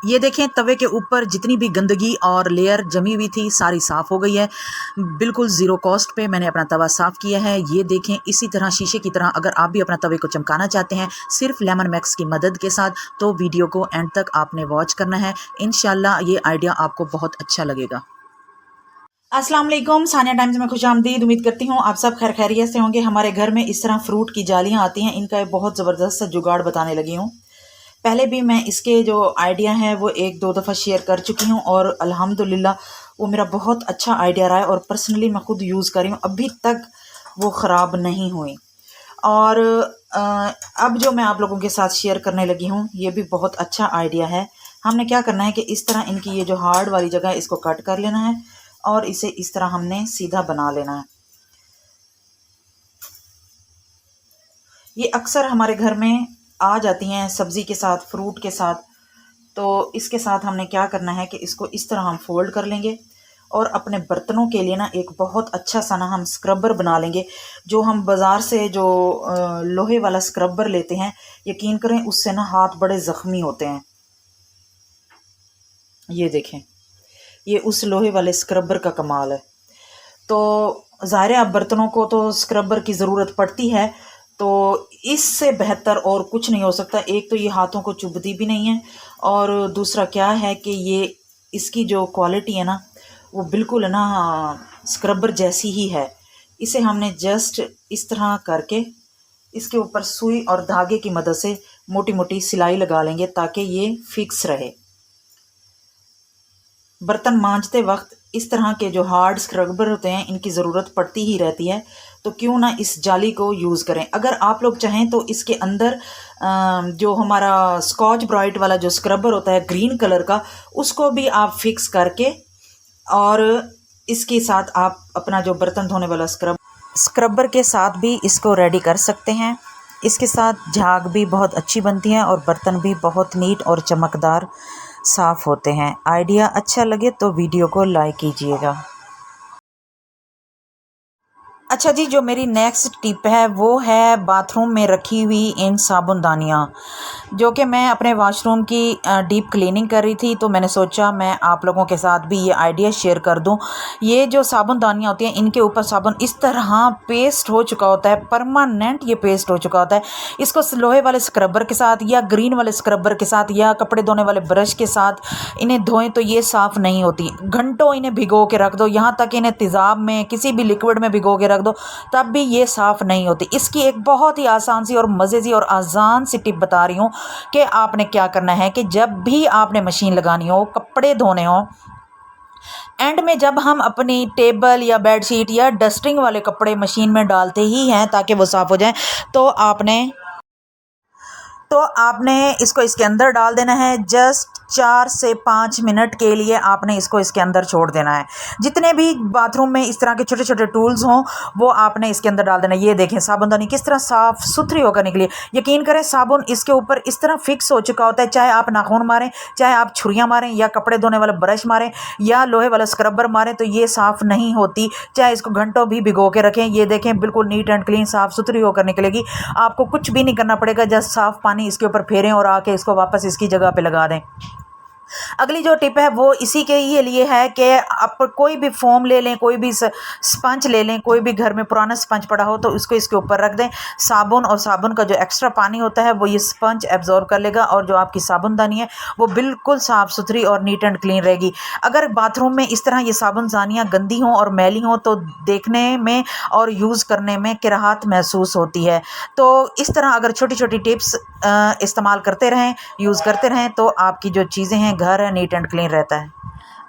ये देखें तवे के ऊपर जितनी भी गंदगी और लेयर जमी हुई थी सारी साफ़ हो गई है। बिल्कुल ज़ीरो कॉस्ट पे मैंने अपना तवा साफ़ किया है। ये देखें इसी तरह शीशे की तरह अगर आप भी अपना तवे को चमकाना चाहते हैं सिर्फ लेमन मैक्स की मदद के साथ, तो वीडियो को एंड तक आपने वॉच करना है। इंशाल्लाह ये आइडिया आपको बहुत अच्छा लगेगा। अस्सलाम वालेकुम, सानिया टाइम्स में खुशामदीद। उम्मीद करती हूँ आप सब खैर खैरियत से होंगे। हमारे घर में इस तरह फ्रूट की जालियाँ आती हैं, इनका एक बहुत ज़बरदस्त जुगाड़ बताने लगी हूँ। पहले भी मैं इसके जो आइडिया है वो एक दो दफ़ा शेयर कर चुकी हूँ और अल्हम्दुलिल्लाह वो मेरा बहुत अच्छा आइडिया रहा है और पर्सनली मैं ख़ुद यूज़ कर रही हूँ, अभी तक वो ख़राब नहीं हुई। और अब जो मैं आप लोगों के साथ शेयर करने लगी हूँ ये भी बहुत अच्छा आइडिया है। हमने क्या करना है कि इस तरह इनकी ये जो हार्ड वाली जगह है इसको कट कर लेना है और इसे इस तरह हमने सीधा बना लेना है। ये अक्सर हमारे घर में आ जाती हैं सब्ज़ी के साथ, फ्रूट के साथ। तो इसके साथ हमने क्या करना है कि इसको इस तरह हम फोल्ड कर लेंगे और अपने बर्तनों के लिए ना एक बहुत अच्छा सा ना हम स्क्रबर बना लेंगे। जो हम बाज़ार से जो लोहे वाला स्क्रबर लेते हैं, यकीन करें उससे ना हाथ बड़े ज़ख्मी होते हैं। ये देखें, ये उस लोहे वाले स्क्रबर का कमाल है। तो ज़ाहिर है अब बर्तनों को तो स्क्रबर की ज़रूरत पड़ती है, तो इससे बेहतर और कुछ नहीं हो सकता। एक तो ये हाथों को चुभती भी नहीं है और दूसरा क्या है कि ये इसकी जो क्वालिटी है ना वो बिल्कुल है ना स्क्रबर जैसी ही है। इसे हमने जस्ट इस तरह करके इसके ऊपर सुई और धागे की मदद से मोटी मोटी सिलाई लगा लेंगे ताकि ये फिक्स रहे। बर्तन मांजते वक्त इस तरह के जो हार्ड स्क्रबर होते हैं इनकी ज़रूरत पड़ती ही रहती है, तो क्यों ना इस जाली को यूज़ करें। अगर आप लोग चाहें तो इसके अंदर जो हमारा स्कॉच ब्राइट वाला जो स्क्रबर होता है ग्रीन कलर का, उसको भी आप फिक्स करके और इसके साथ आप अपना जो बर्तन धोने वाला स्क्रबर के साथ भी इसको रेडी कर सकते हैं। इसके साथ झाग भी बहुत अच्छी बनती है और बर्तन भी बहुत नीट और चमकदार साफ़ होते हैं। आइडिया अच्छा लगे तो वीडियो को लाइक कीजिएगा। अच्छा जी, जो मेरी नेक्स्ट टिप है वो है बाथरूम में रखी हुई इन साबुनदानियाँ, जो कि मैं अपने वॉशरूम की डीप क्लीनिंग कर रही थी, तो मैंने सोचा मैं आप लोगों के साथ भी ये आइडिया शेयर कर दूं। ये जो साबुनदानियाँ होती हैं इनके ऊपर साबुन इस तरह पेस्ट हो चुका होता है, परमानेंट ये पेस्ट हो चुका होता है। इसको लोहे वाले स्क्रबर के साथ या ग्रीन वाले स्क्रबर के साथ या कपड़े धोने वाले ब्रश के साथ इन्हें धोएं तो ये साफ़ नहीं होती। घंटों इन्हें भिगो के रख दो, यहाँ तक इन्हें तेज़ाब में किसी भी लिक्विड में भिगो के रख दो, तब भी ये साफ़ नहीं होती। इसकी एक बहुत ही आसान सी और मज़े सी और आसान सी टिप बता रही हूँ कि आपने क्या करना है कि जब भी आपने मशीन लगानी हो, कपड़े धोने हो, एंड में जब हम अपनी टेबल या बेडशीट या डस्टिंग वाले कपड़े मशीन में डालते ही हैं ताकि वो साफ़ हो जाएं, तो आपने इसको इसके अंदर डाल देना है। जस्ट 4 से 5 मिनट के लिए आपने इसको इसके अंदर छोड़ देना है। जितने भी बाथरूम में इस तरह के छोटे छोटे टूल्स हों वो आपने इसके अंदर डाल देना है। ये देखें साबुनदानी किस तरह साफ़ सुथरी होकर निकली। यकीन करें साबुन इसके ऊपर इस तरह फिक्स हो चुका होता है, चाहे आप नाखून मारें, चाहे आप छुरियाँ मारें या कपड़े धोने वाला ब्रश मारें या लोहे वाला स्क्रबर मारें, तो ये साफ़ नहीं होती, चाहे इसको घंटों भी भिगो के रखें। ये देखें बिल्कुल नीट एंड क्लीन साफ़ सुथरी होकर निकलेगी। आपको कुछ भी नहीं करना पड़ेगा, जस्ट साफ़ पानी इसके ऊपर फेरें और आके इसको वापस इसकी जगह पे लगा दें। अगली जो टिप है वो इसी के ही लिए है कि आप कोई भी फोम ले लें, कोई भी स्पंज ले लें, कोई भी घर में पुराना स्पंज पड़ा हो तो उसको इसके ऊपर रख दें। साबुन और साबुन का जो एक्स्ट्रा पानी होता है वो ये स्पंज एब्जॉर्ब कर लेगा और जो आपकी साबुनदानी है वो बिल्कुल साफ़ सुथरी और नीट एंड क्लीन रहेगी। अगर बाथरूम में इस तरह ये साबुनदानियाँ गंदी हों और मैली हों तो देखने में और यूज़ करने में किराहत महसूस होती है। तो इस तरह अगर छोटी छोटी टिप्स इस्तेमाल करते रहें, यूज़ करते रहें, तो आपकी जो चीज़ें हैं, घर है, नीट एंड क्लीन रहता है।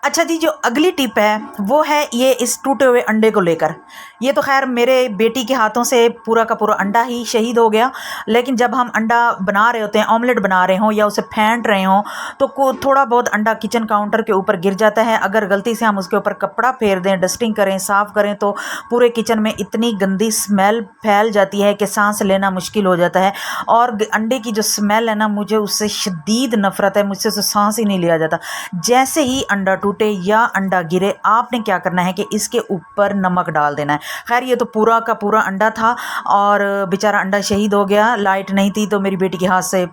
अच्छा जी, जो अगली टिप है वो है ये इस टूटे हुए अंडे को लेकर। ये तो खैर मेरे बेटी के हाथों से पूरा का पूरा अंडा ही शहीद हो गया, लेकिन जब हम अंडा बना रहे होते हैं, ऑमलेट बना रहे हों या उसे फेंट रहे हों, तो थोड़ा बहुत अंडा किचन काउंटर के ऊपर गिर जाता है। अगर गलती से हम उसके ऊपर कपड़ा फेर दें, डस्टिंग करें, साफ़ करें, तो पूरे किचन में इतनी गंदी स्मेल फैल जाती है कि सांस लेना मुश्किल हो जाता है। और अंडे की जो स्मेल है ना, मुझे उससे शदीद नफ़रत है, मुझसे तो सांस ही नहीं लिया जाता। जैसे ही अंडा टूटे या अंडा गिरे, आपने क्या करना है कि इसके ऊपर नमक डाल देना है। खैर ये तो पूरा का पूरा अंडा था और बेचारा अंडा शहीद हो गया। लाइट नहीं थी तो मेरी बेटी के हाथ से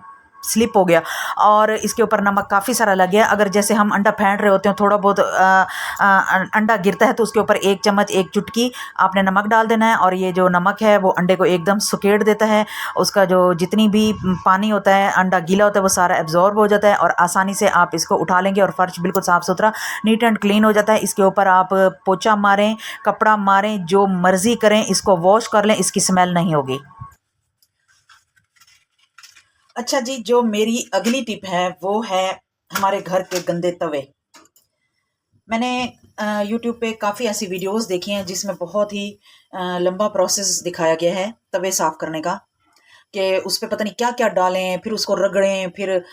स्लिप हो गया और इसके ऊपर नमक काफ़ी सारा लग गया। अगर जैसे हम अंडा फेंट रहे होते हैं, थोड़ा बहुत अंडा गिरता है तो उसके ऊपर 1 चम्मच 1 चुटकी आपने नमक डाल देना है और ये जो नमक है वो अंडे को एकदम सुकेड़ देता है। उसका जो जितनी भी पानी होता है, अंडा गीला होता है, वो सारा एब्जॉर्ब हो जाता है और आसानी से आप इसको उठा लेंगे और फ़र्श बिल्कुल साफ़ सुथरा नीट एंड क्लीन हो जाता है। इसके ऊपर आप पोछा मारें, कपड़ा मारें, जो मर्ज़ी करें, इसको वॉश कर लें, इसकी स्मेल नहीं होगी। अच्छा जी, जो मेरी अगली टिप है वो है हमारे घर के गंदे तवे। मैंने यूट्यूब पे काफ़ी ऐसी वीडियोस देखी हैं जिसमें बहुत ही लंबा प्रोसेस दिखाया गया है तवे साफ़ करने का, कि उस पे पता नहीं क्या क्या डालें, फिर उसको रगड़ें, फिर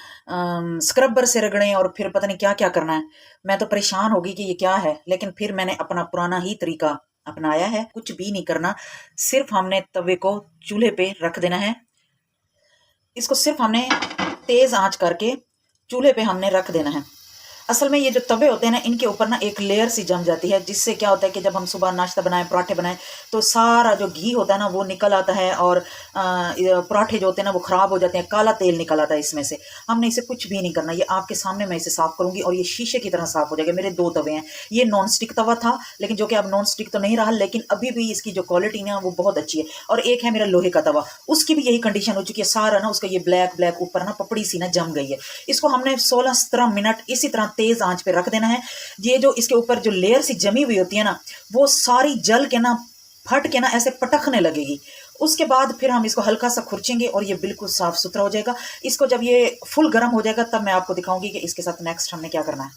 स्क्रबर से रगड़ें और फिर पता नहीं क्या क्या करना है। मैं तो परेशान हो गई कि ये क्या है, लेकिन फिर मैंने अपना पुराना ही तरीका अपनाया है। कुछ भी नहीं करना, सिर्फ हमने तवे को चूल्हे पे रख देना है। इसको सिर्फ हमने तेज़ आंच करके चूल्हे पे हमने रख देना है। असल में ये जो तवे होते हैं ना, इनके ऊपर ना एक लेयर सी जम जाती है, जिससे क्या होता है कि जब हम सुबह नाश्ता बनाएं, पराठे बनाएं, तो सारा जो घी होता है ना वो निकल आता है और पराठे जो होते हैं ना वो ख़राब हो जाते हैं, काला तेल निकल आता है इसमें से। हमने इसे कुछ भी नहीं करना, ये आपके सामने मैं इसे साफ़ करूँगी और ये शीशे की तरह साफ़ हो जाएगा। मेरे 2 तवे हैं, ये नॉन स्टिक तवा था, लेकिन जो कि अब नॉन स्टिक तो नहीं रहा, लेकिन अभी भी इसकी जो क्वालिटी ना वो बहुत अच्छी है। और एक है मेरा लोहे का तवा, उसकी भी यही कंडीशन हो चुकी है, सारा ना उसका ये ब्लैक ब्लैक ऊपर ना पपड़ी सी ना जम गई है। इसको हमने 16-17 मिनट इसी तरह तेज़ आंच पे रख देना है। ये जो इसके ऊपर जो लेयर सी जमी हुई होती है ना, वो सारी जल के ना फट के ना ऐसे पटकने लगेगी। उसके बाद फिर हम इसको हल्का सा खुरचेंगे और ये बिल्कुल साफ सुथरा हो जाएगा। इसको जब ये फुल गर्म हो जाएगा तब मैं आपको दिखाऊंगी कि इसके साथ नेक्स्ट हमने क्या करना है।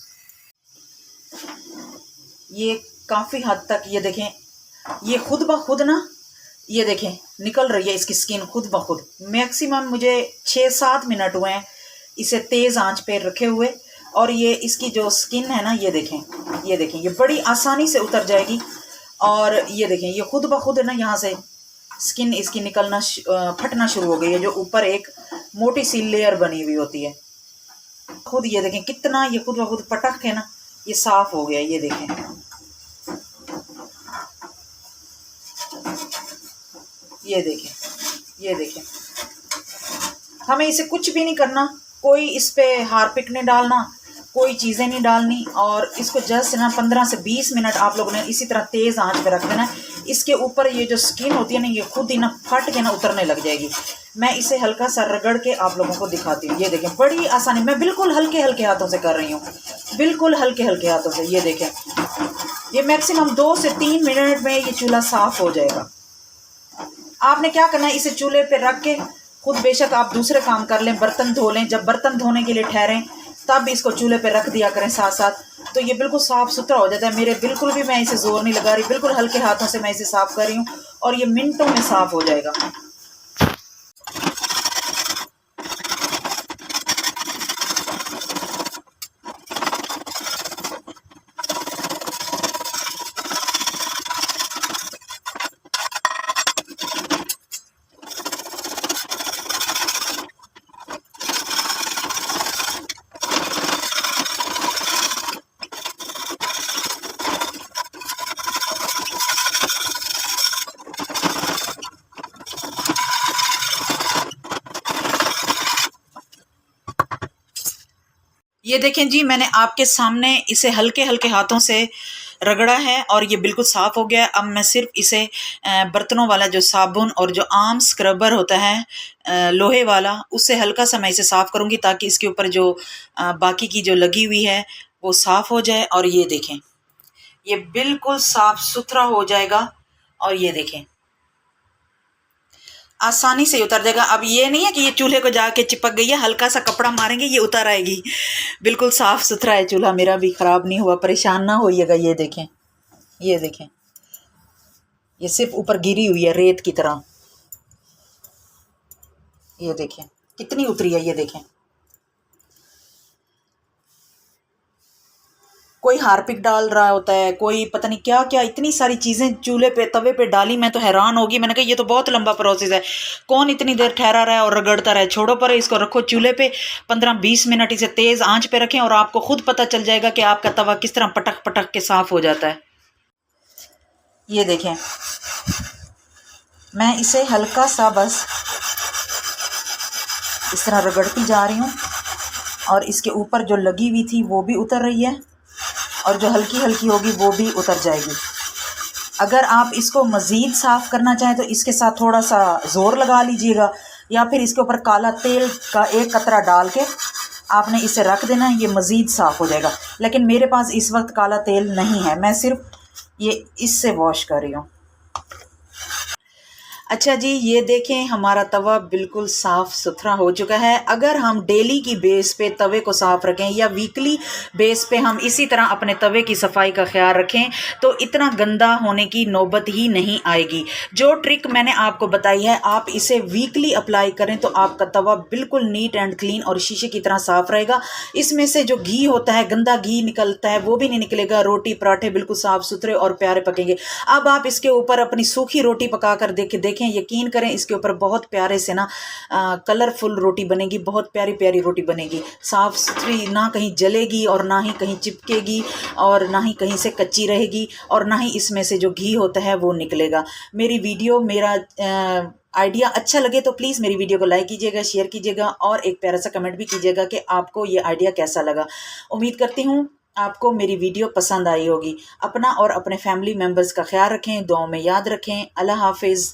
ये काफ़ी हद तक ये देखें, ये खुद ब खुद ना, ये देखें निकल रही है इसकी स्किन खुद ब खुद। मैक्सिमम मुझे 6-7 मिनट हुए हैं इसे तेज़ आंच पे रखे हुए, और ये इसकी जो स्किन है ना, ये देखें, ये देखें, ये बड़ी आसानी से उतर जाएगी। और ये देखें, ये खुद ब खुद ना यहाँ से स्किन इसकी निकलना फटना शुरू हो गई है, जो ऊपर एक मोटी सी लेयर बनी हुई होती है। खुद ये देखें कितना ये खुद ब खुद पटक के ना ये साफ हो गया। ये देखें, ये देखें, ये देखें। हमें इसे कुछ भी नहीं करना, कोई इस पे हार्पिक नहीं डालना, कोई चीज़ें नहीं डालनी, और इसको जस्ट ना 15 से 20 मिनट आप लोगों ने इसी तरह तेज़ आंच पे रख देना है। इसके ऊपर ये जो स्किन होती है ना, ये खुद ही ना फट के ना उतरने लग जाएगी। मैं इसे हल्का सा रगड़ के आप लोगों को दिखाती हूँ। ये देखें, बड़ी आसानी, मैं बिल्कुल हल्के हल्के हाथों से कर रही हूँ, बिल्कुल हल्के हल्के हाथों से। ये देखें, ये मैक्सिमम 2 से 3 मिनट में ये चूल्हा साफ़ हो जाएगा। आपने क्या करना है, इसे चूल्हे पे रख के खुद बेशक आप दूसरे काम कर लें, बर्तन धो लें, जब बर्तन धोने के लिए ठहरें तब भी इसको चूल्हे पे रख दिया करें साथ साथ, तो ये बिल्कुल साफ़ सुथरा हो जाता है। मेरे बिल्कुल भी मैं इसे ज़ोर नहीं लगा रही, बिल्कुल हल्के हाथों से मैं इसे साफ़ कर रही हूँ और ये मिनटों में साफ़ हो जाएगा। ये देखें जी, मैंने आपके सामने इसे हल्के हल्के हाथों से रगड़ा है और ये बिल्कुल साफ़ हो गया है। अब मैं सिर्फ इसे बर्तनों वाला जो साबुन और जो आम स्क्रबर होता है लोहे वाला, उससे हल्का सा मैं इसे साफ़ करूँगी ताकि इसके ऊपर जो बाकी की जो लगी हुई है वो साफ़ हो जाए। और ये देखें, ये बिल्कुल साफ़ सुथरा हो जाएगा और ये देखें आसानी से उतर जाएगा। अब ये नहीं है कि ये चूल्हे को जाके चिपक गई है, हल्का सा कपड़ा मारेंगे ये उतर आएगी। बिल्कुल साफ़ सुथरा है चूल्हा, मेरा भी ख़राब नहीं हुआ, परेशान ना होइएगा। ये देखें, ये देखें, ये सिर्फ ऊपर गिरी हुई है रेत की तरह। ये देखें कितनी उतरी है, ये देखें। कोई हार्पिक डाल रहा होता है, कोई पता नहीं क्या क्या, इतनी सारी चीज़ें चूल्हे पे तवे पे डाली। मैं तो हैरान होगी, मैंने कहा ये तो बहुत लंबा प्रोसेस है, कौन इतनी देर ठहरा रहा है और रगड़ता रहा है। छोड़ो पर, इसको रखो चूल्हे पे 15-20 मिनट, इसे तेज़ आंच पे रखें और आपको खुद पता चल जाएगा कि आपका तवा किस तरह पटक पटक के साफ़ हो जाता है। ये देखें, मैं इसे हल्का सा बस इस तरह रगड़ती जा रही हूँ और इसके ऊपर जो लगी हुई थी वो भी उतर रही है और जो हल्की हल्की होगी वो भी उतर जाएगी। अगर आप इसको मज़ीद साफ़ करना चाहें तो इसके साथ थोड़ा सा ज़ोर लगा लीजिएगा, या फिर इसके ऊपर काला तेल का एक कतरा डाल के आपने इसे रख देना है, ये मज़ीद साफ़ हो जाएगा। लेकिन मेरे पास इस वक्त काला तेल नहीं है, मैं सिर्फ ये इससे वॉश कर रही हूँ। अच्छा जी, ये देखें हमारा तवा बिल्कुल साफ़ सुथरा हो चुका है। अगर हम डेली की बेस पे तवे को साफ़ रखें या वीकली बेस पे हम इसी तरह अपने तवे की सफाई का ख्याल रखें तो इतना गंदा होने की नौबत ही नहीं आएगी। जो ट्रिक मैंने आपको बताई है आप इसे वीकली अप्लाई करें तो आपका तवा बिल्कुल नीट एंड क्लीन और शीशे की तरह साफ़ रहेगा। इसमें से जो घी होता है, गंदा घी निकलता है, वो भी नहीं निकलेगा। रोटी पराठे बिल्कुल साफ़ सुथरे और प्यारे पकेंगे। अब आप इसके ऊपर अपनी सूखी रोटी पका कर देखें, यकीन करें इसके ऊपर बहुत प्यारे से ना कलरफुल रोटी बनेगी, बहुत प्यारी प्यारी रोटी बनेगी, साफ़ सुथरी, ना कहीं जलेगी और ना ही कहीं चिपकेगी और ना ही कहीं से कच्ची रहेगी और ना ही इसमें से जो घी होता है वो निकलेगा। मेरी वीडियो, मेरा आइडिया अच्छा लगे तो प्लीज़ मेरी वीडियो को लाइक कीजिएगा, शेयर कीजिएगा और एक प्यारा सा कमेंट भी कीजिएगा कि आपको ये आइडिया कैसा लगा। उम्मीद करती हूँ आपको मेरी वीडियो पसंद आई होगी। अपना और अपने फैमिली मेम्बर्स का ख्याल रखें, दुआओं में याद रखें। अल्लाह हाफिज़।